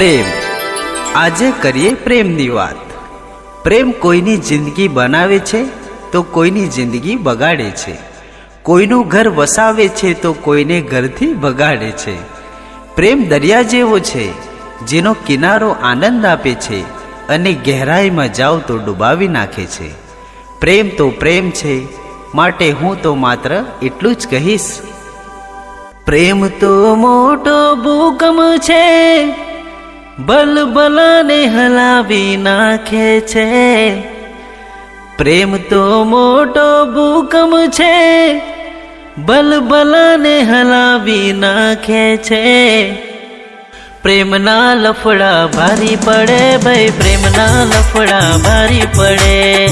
પ્રેમ. આજે કરીએ પ્રેમની વાત. પ્રેમ કોઈની જિંદગી બનાવે છે તો કોઈની જિંદગી બગાડે છે. કોઈનું ઘર વસાવે છે તો કોઈને ઘરથી ભગાડે છે. પ્રેમ દરિયા જેવો છે જેનો કિનારો આનંદ આપે છે અને ગહેરાઈમાં જાઓ તો ડૂબાવી નાખે છે. પ્રેમ તો પ્રેમ છે, માટે હું તો માત્ર એટલું જ કહીશ. પ્રેમ તો મોટો ભૂકંપ છે, બલબલાને હલાવી નાખે છે. પ્રેમ તો મોટો ભૂકંપ છે, બલબલાને હલાવી નાખે છે. પ્રેમના લફડા ભારી પડે ભાઈ, પ્રેમના લફડા ભારી પડે.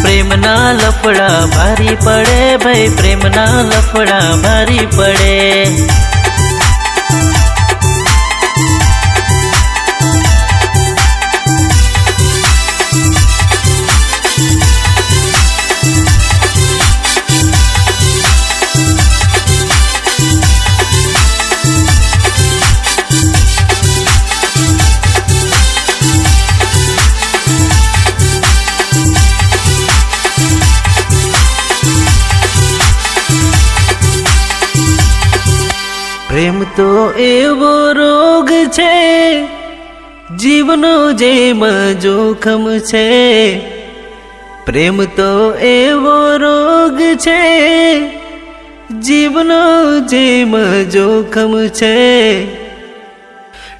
પ્રેમના લફડા ભારી પડે ભાઈ, પ્રેમના લફડા ભારી પડે. પ્રેમ તો એવો રોગ છે, જીવનો જેમ જોખમ છે. પ્રેમ તો એવો રોગ છે, જીવનો જેમ જોખમ છે.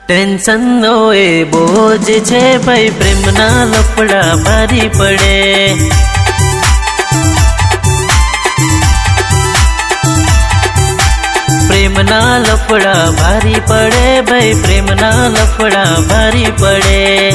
ટેન્શનનો એ બોજ છે ભાઈ, પ્રેમના લફડા ભારી પડે. પ્રેમના લફડા ભારી પડે ભાઈ, પ્રેમના લફડા ભારી પડે.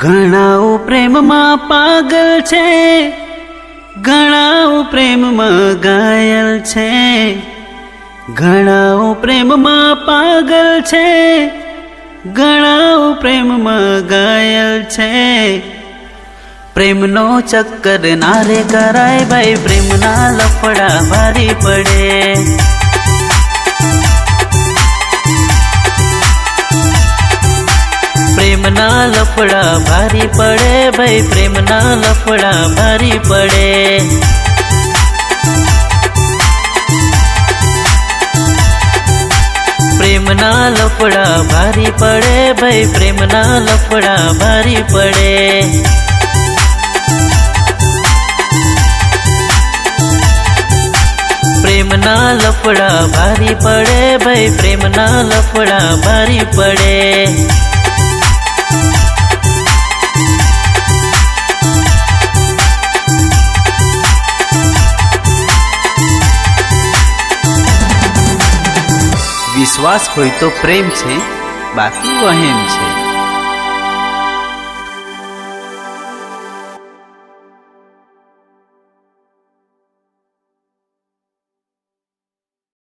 ઘણાઓ પ્રેમમાં પાગલ છે, ઘણાઓ પ્રેમમાં ઘાયલ છે. ઘણાઓ પ્રેમમાં પાગલ છે, ઘણાઓ પ્રેમમાં ઘાયલ છે. પ્રેમનો ચક્કર નારે કરાય ભાઈ, પ્રેમના લફડા ભારી પડે. પ્રેમના લફડા ભારી પડે ભાઈ, પ્રેમના લફડા ભારી પડે. પ્રેમના લફડા ભારી પડે ભાઈ, પ્રેમના લફડા ભારી પડે. પ્રેમના લફડા ભારી પડે ભાઈ, પ્રેમના લફડા ભારી પડે. વિશ્વાસ હોય તો પ્રેમ છે, બાકી વહેમ છે.